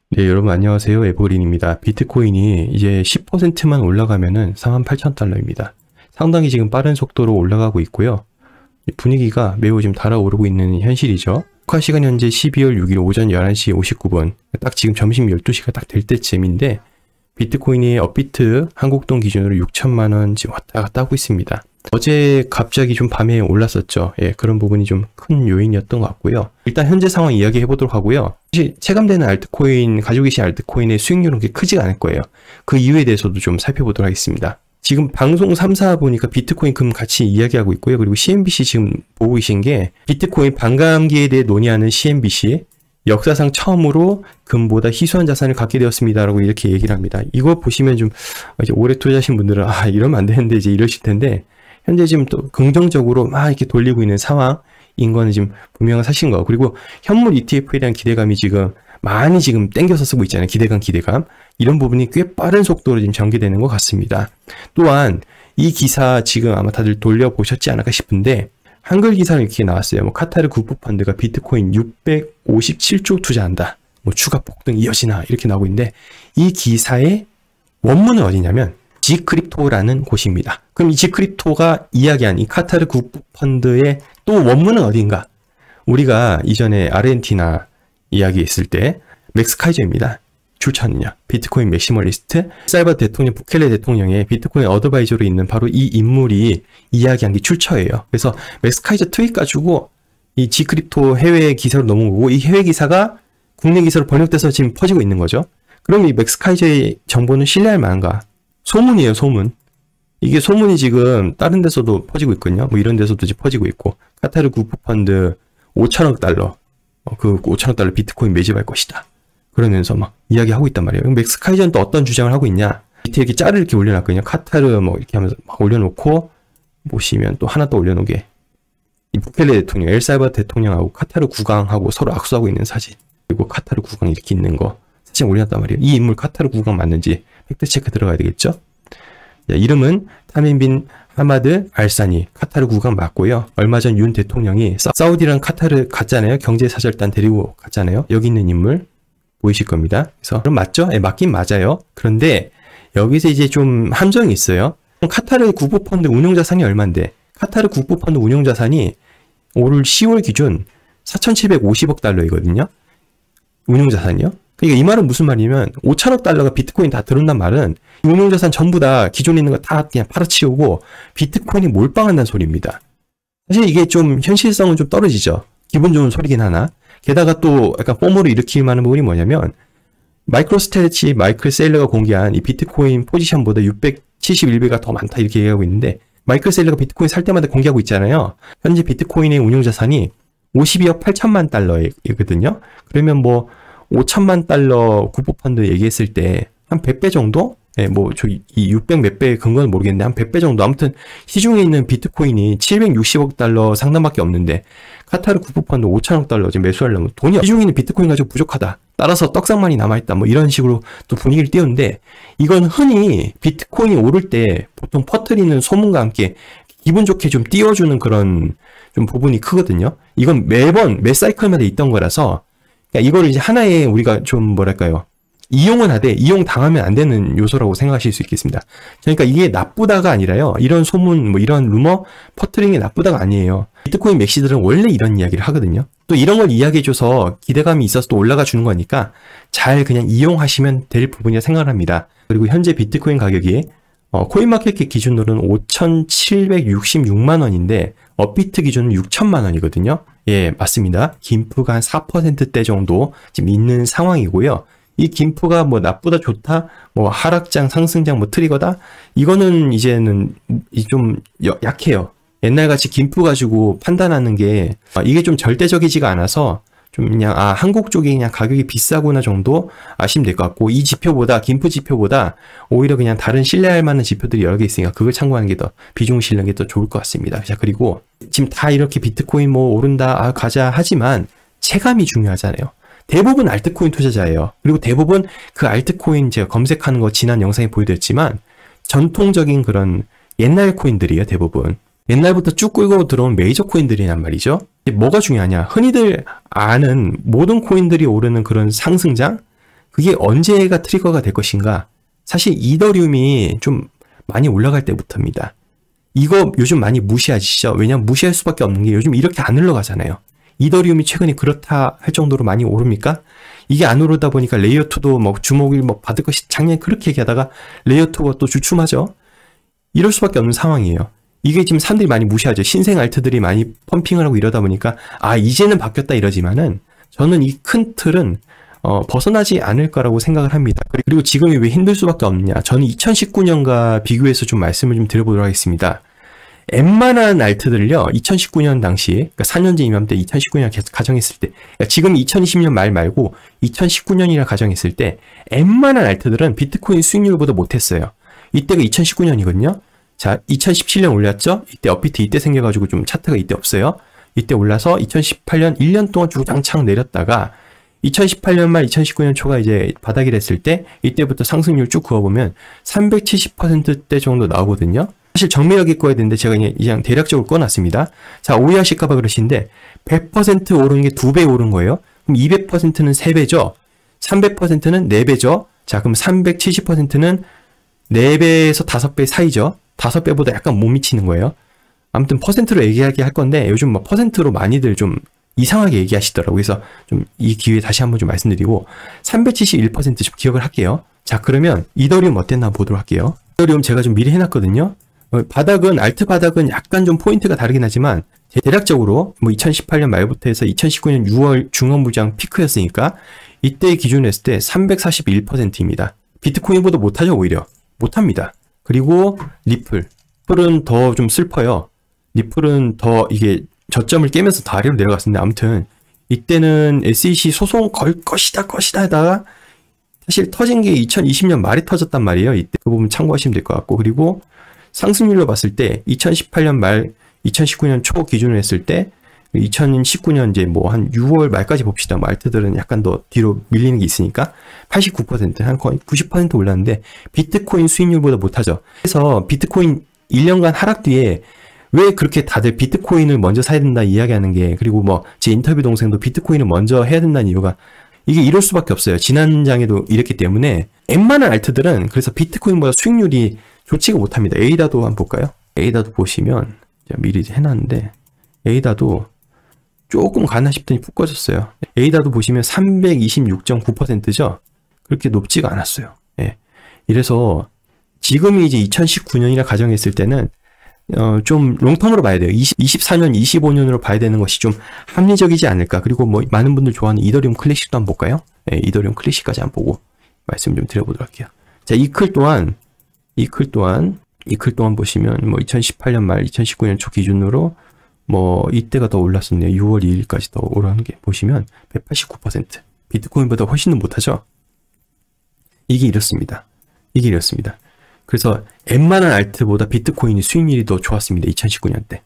네, 여러분 안녕하세요. 에버린입니다. 비트코인이 이제 10%만 올라가면은 48,000달러입니다. 상당히 지금 빠른 속도로 올라가고 있고요. 분위기가 매우 지금 달아오르고 있는 현실이죠. 국가 시간 현재 12월 6일 오전 11시 59분, 딱 지금 점심 12시가 딱 될 때쯤인데 비트코인이 업비트 한국돈 기준으로 6천만 원 지금 왔다 갔다 하고 있습니다. 어제 갑자기 좀 밤에 올랐었죠. 예, 그런 부분이 좀 큰 요인이었던 것 같고요. 일단 현재 상황 이야기해 보도록 하고요. 사실 체감되는 알트코인, 가지고 계신 알트코인의 수익률은 그렇게 크지가 않을 거예요. 그 이유에 대해서도 좀 살펴보도록 하겠습니다. 지금 방송 3사 보니까 비트코인 금 같이 이야기하고 있고요. 그리고 CNBC 지금 보고 계신 게 비트코인 반감기에 대해 논의하는 CNBC, 역사상 처음으로 금보다 희소한 자산을 갖게 되었습니다라고 이렇게 얘기를 합니다. 이거 보시면 좀 이제 오래 투자하신 분들은 이러면 안 되는데 이제 이러실 텐데, 현재 지금 또 긍정적으로 막 이렇게 돌리고 있는 상황인 거는 지금 분명한 사실인 거고, 그리고 현물 ETF에 대한 기대감이 지금 많이 지금 땡겨서 쓰고 있잖아요. 기대감. 이런 부분이 꽤 빠른 속도로 지금 전개되는 것 같습니다. 또한 이 기사 지금 아마 다들 돌려보셨지 않을까 싶은데, 한글 기사는 이렇게 나왔어요. 뭐 카타르 국부펀드가 비트코인 657조 투자한다. 뭐 추가 폭등 이어지나 이렇게 나오고 있는데, 이 기사의 원문은 어디냐면 지크립토라는 곳입니다. 그럼 이 지크립토가 이야기한 이 카타르 국부펀드의 또 원문은 어딘가? 우리가 이전에 아르헨티나 이야기했을 때 맥스 카이저입니다. 출처는요, 비트코인 맥시멀리스트, 살바 대통령, 부켈레 대통령의 비트코인 어드바이저로 있는 바로 이 인물이 이야기한 게 출처예요. 그래서 맥스 카이저 트윗 가지고 이 지크립토 해외 기사로 넘어온 거고, 이 해외 기사가 국내 기사로 번역돼서 지금 퍼지고 있는 거죠. 그럼 이 맥스 카이저의 정보는 신뢰할 만한가? 소문이에요, 소문. 이게 소문이 지금 다른 데서도 퍼지고 있거든요. 뭐 이런 데서도 지금 퍼지고 있고, 카타르 국부펀드 5천억 달러, 그 5천억 달러 비트코인 매집할 것이다, 그러면서 막 이야기하고 있단 말이에요. 맥스 카이저는 또 어떤 주장을 하고 있냐? 밑에 이렇게 짤을 이렇게 올려놨거든요. 카타르 뭐 이렇게 하면서 막 올려놓고, 보시면 또 하나 또 올려놓은 게 이 부켈레 대통령, 엘살바도르 대통령하고 카타르 국왕하고 서로 악수하고 있는 사진, 그리고 카타르 국왕 이렇게 있는 거 사진 올려놨단 말이에요. 이 인물 카타르 국왕 맞는지 팩트체크 들어가야 되겠죠? 자, 이름은 타민 빈 하마드 알사니, 카타르 국왕 맞고요. 얼마 전 윤 대통령이 사우디랑 카타르 갔잖아요. 경제사절단 데리고 갔잖아요. 여기 있는 인물 보이실 겁니다. 그래서 그럼 맞죠? 네, 맞긴 맞아요. 그런데 여기서 이제 좀 함정이 있어요. 카타르 국부펀드 운용자산이 얼만데, 카타르 국부펀드 운용자산이 올 10월 기준 4,750억 달러이거든요. 운용자산이요. 그러니까 이 말은 무슨 말이냐면 5천억 달러가 비트코인 다 들어온단 말은 운용자산 전부 다 기존에 있는 거 다 그냥 팔아치우고 비트코인이 몰빵한다는 소리입니다. 사실 이게 좀 현실성은 좀 떨어지죠. 기분 좋은 소리긴 하나. 게다가 또 약간 뽀모를 일으킬 만한 부분이 뭐냐면, 마이크로스트레치 마이클 세일러가 공개한 이 비트코인 포지션보다 671배가 더 많다 이렇게 얘기하고 있는데, 마이클 세일러가 비트코인 살 때마다 공개하고 있잖아요. 현재 비트코인의 운용자산이 52억 8천만 달러이거든요. 그러면 뭐 5천만 달러 국부펀드 얘기했을 때 한 100배 정도? 예, 뭐 이 600 몇 배 근거는 모르겠는데 한 100배 정도. 아무튼 시중에 있는 비트코인이 760억 달러 상당밖에 없는데 카타르 국부펀드 5천억 달러 지금 매수하려면 돈이, 시중에 있는 비트코인 가지고 부족하다, 따라서 떡상만이 남아있다, 뭐 이런 식으로 또 분위기를 띄우는데, 이건 흔히 비트코인이 오를 때 보통 퍼뜨리는 소문과 함께 기분 좋게 좀 띄워주는 그런 좀 부분이 크거든요. 이건 매번 매 사이클마다 있던 거라서, 그러니까 이거를 이제 하나의 우리가 좀 뭐랄까요, 이용은 하되 이용 당하면 안 되는 요소라고 생각하실 수 있겠습니다. 그러니까 이게 나쁘다가 아니라요, 이런 소문 뭐 이런 루머 퍼뜨리는 게 나쁘다가 아니에요. 비트코인 맥시들은 원래 이런 이야기를 하거든요. 또 이런 걸 이야기해줘서 기대감이 있어서 또 올라가 주는 거니까 잘 그냥 이용하시면 될 부분이라 생각을 합니다. 그리고 현재 비트코인 가격이 코인마켓캡 기준으로는 5,766만 원인데 업비트 기준은 6천만 원이거든요. 예, 맞습니다. 김프가 한 4%대 정도 지금 있는 상황이고요. 이 김프가 뭐 나쁘다 좋다, 뭐 하락장 상승장 뭐 트리거다, 이거는 이제는 좀 약해요. 옛날같이 김프 가지고 판단하는 게 이게 좀 절대적이지가 않아서 좀 그냥 한국 쪽이 그냥 가격이 비싸구나 정도 아시면 될 것 같고, 이 지표보다, 김프 지표보다 오히려 그냥 다른 신뢰할 만한 지표들이 여러 개 있으니까 그걸 참고하는 게 더 비중 실는 게 더 좋을 것 같습니다. 자, 그리고 지금 다 이렇게 비트코인 뭐 오른다 가자 하지만 체감이 중요하잖아요. 대부분 알트코인 투자자예요. 그리고 대부분 그 알트코인 제가 검색하는 거 지난 영상에 보여드렸지만 전통적인 그런 옛날 코인들이에요. 대부분 옛날부터 쭉 끌고 들어온 메이저 코인들이란 말이죠. 뭐가 중요하냐, 흔히들 아는 모든 코인들이 오르는 그런 상승장, 그게 언제가 트리거가 될 것인가? 사실 이더리움이 좀 많이 올라갈 때부터입니다. 이거 요즘 많이 무시하시죠? 왜냐면 무시할 수밖에 없는 게 요즘 이렇게 안 흘러가잖아요. 이더리움이 최근에 그렇다 할 정도로 많이 오릅니까? 이게 안 오르다 보니까 레이어2도 뭐 주목을 뭐 받을 것이 작년에 그렇게 얘기하다가 레이어2가 또 주춤하죠? 이럴 수밖에 없는 상황이에요. 이게 지금 사람들이 많이 무시하죠. 신생 알트들이 많이 펌핑을 하고 이러다 보니까 아 이제는 바뀌었다 이러지만은 저는 이 큰 틀은 벗어나지 않을 거라고 생각을 합니다. 그리고 지금이 왜 힘들 수밖에 없느냐. 저는 2019년과 비교해서 좀 말씀을 좀 드려보도록 하겠습니다. 웬만한 알트들을요, 2019년 당시, 그러니까 4년째 이맘때 2019년 가정했을 때, 그러니까 지금 2020년 말 말고 2019년이라 가정했을 때, 웬만한 알트들은 비트코인 수익률보다 못했어요. 이때가 2019년이거든요. 자, 2017년 올랐죠? 이때 업비트 이때 생겨가지고 좀 차트가 이때 없어요. 이때 올라서 2018년 1년 동안 주장창 내렸다가 2018년 말 2019년 초가 이제 바닥이 됐을 때 이때부터 상승률 쭉 그어보면 370%대 정도 나오거든요. 사실 정밀하게 꺼야 되는데 제가 그냥 대략적으로 꺼놨습니다. 자, 오해하실까봐 그러시는데 100% 오른 게 2배 오른 거예요. 그럼 200%는 3배죠. 300%는 4배죠. 자, 그럼 370%는 4배에서 5배 사이죠. 5배보다 약간 못 미치는 거예요. 아무튼 퍼센트로 얘기하게 할 건데 요즘 뭐 퍼센트로 많이들 좀 이상하게 얘기하시더라고요. 그래서 좀 이 기회에 다시 한번 좀 말씀드리고 371% 좀 기억을 할게요. 자, 그러면 이더리움 어땠나 보도록 할게요. 이더리움 제가 좀 미리 해놨거든요. 바닥은 알트 바닥은 약간 좀 포인트가 다르긴 하지만 대략적으로 뭐 2018년 말부터 해서 2019년 6월 중원부장 피크였으니까 이때 기준으로 했을 때 341%입니다. 비트코인보다 못하죠. 오히려 못합니다. 그리고 리플은 더 좀 슬퍼요. 리플은 더 이게 저점을 깨면서 더 아래로 내려갔습니다. 아무튼 이때는 SEC 소송 걸 것이다 하다가 사실 터진 게 2020년 말에 터졌단 말이에요. 이때 그 부분 참고하시면 될 것 같고, 그리고 상승률로 봤을 때 2018년 말 2019년 초 기준으로 했을 때 2019년 이제 뭐 한 6월 말까지 봅시다. 뭐 알트들은 약간 더 뒤로 밀리는 게 있으니까 89%, 한 거의 90% 올랐는데 비트코인 수익률보다 못하죠. 그래서 비트코인 1년간 하락 뒤에 왜 그렇게 다들 비트코인을 먼저 사야 된다 이야기하는 게, 그리고 뭐 제 인터뷰 동생도 비트코인을 먼저 해야 된다는 이유가 이게 이럴 수밖에 없어요. 지난 장에도 이랬기 때문에 웬만한 알트들은 그래서 비트코인보다 수익률이 좋지가 못합니다. 에이다도 한번 볼까요? 에이다도 보시면 제가 미리 해놨는데 에이다도 조금 가나 싶더니 푹 꺼졌어요. 에이다도 보시면 326.9%죠. 그렇게 높지가 않았어요. 예. 이래서 지금이 이제 2019년이라 가정했을 때는 좀 롱텀으로 봐야 돼요. 24년, 25년으로 봐야 되는 것이 좀 합리적이지 않을까. 그리고 뭐 많은 분들 좋아하는 이더리움 클래식도 한번 볼까요? 네, 이더리움 클래식까지 한번 보고 말씀 좀 드려보도록 할게요. 자, 이클 또한 보시면 뭐 2018년 말, 2019년 초 기준으로 뭐 이때가 더 올랐었네요. 6월 2일까지 더 오르는 게 보시면 189%. 비트코인보다 훨씬 더 못하죠? 이게 이렇습니다. 그래서 웬만한 알트보다 비트코인이 수익률이 더 좋았습니다. 2019년 때.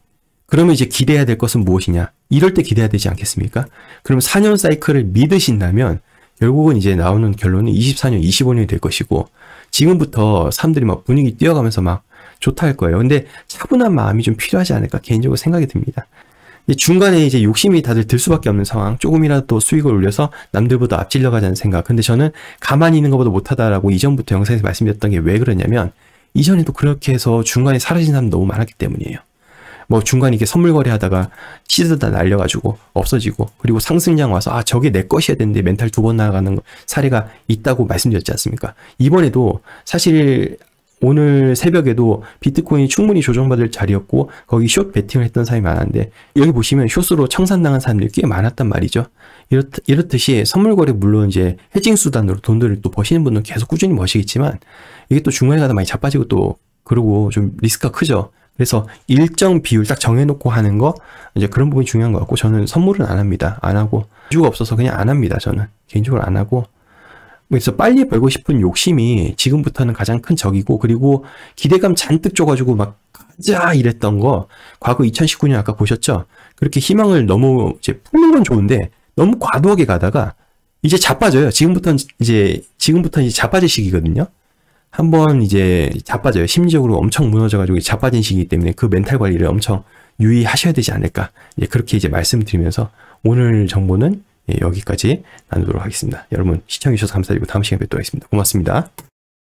그러면 이제 기대해야 될 것은 무엇이냐? 이럴 때 기대해야 되지 않겠습니까? 그럼 4년 사이클을 믿으신다면 결국은 이제 나오는 결론은 24년, 25년이 될 것이고 지금부터 사람들이 막 분위기 뛰어가면서 막 좋다 할 거예요. 근데 차분한 마음이 좀 필요하지 않을까 개인적으로 생각이 듭니다. 중간에 이제 욕심이 다들 들 수밖에 없는 상황, 조금이라도 수익을 올려서 남들보다 앞질러 가자는 생각. 근데 저는 가만히 있는 것보다 못하다라고 이전부터 영상에서 말씀드렸던 게 왜 그러냐면 이전에도 그렇게 해서 중간에 사라진 사람 너무 많았기 때문이에요. 뭐 중간에 이렇게 선물 거래하다가 시드다 날려가지고 없어지고, 그리고 상승장 와서 아 저게 내 것이어야 되는데 멘탈 2번 나가는 사례가 있다고 말씀드렸지 않습니까? 이번에도 사실 오늘 새벽에도 비트코인이 충분히 조정받을 자리였고 거기 숏 베팅을 했던 사람이 많았는데 여기 보시면 숏으로 청산당한 사람들이 꽤 많았단 말이죠. 이렇듯이 선물 거래 물론 이제 해징 수단으로 돈들을 또 버시는 분은 계속 꾸준히 버시겠지만 이게 또 중간에 가다 많이 자빠지고 또 그러고 좀 리스크가 크죠. 그래서 일정 비율 딱 정해놓고 하는 거 이제 그런 부분이 중요한 것 같고 저는 선물은 안 합니다. 안 하고 이유가 없어서 그냥 안 합니다. 저는 개인적으로 안 하고. 그래서 빨리 벌고 싶은 욕심이 지금부터는 가장 큰 적이고, 그리고 기대감 잔뜩 줘가지고 막 가자 이랬던 거 과거 2019년 아까 보셨죠? 그렇게 희망을 너무 이제 품는 건 좋은데 너무 과도하게 가다가 이제 자빠져요. 지금부터는 이제 자빠질 시기거든요. 한번 이제 자빠져요. 심리적으로 엄청 무너져가지고 자빠진 시기이기 때문에 그 멘탈 관리를 엄청 유의하셔야 되지 않을까. 이제 그렇게 이제 말씀드리면서 오늘 정보는 여기까지 나누도록 하겠습니다. 여러분 시청해주셔서 감사드리고 다음 시간에 뵙도록 하겠습니다. 고맙습니다.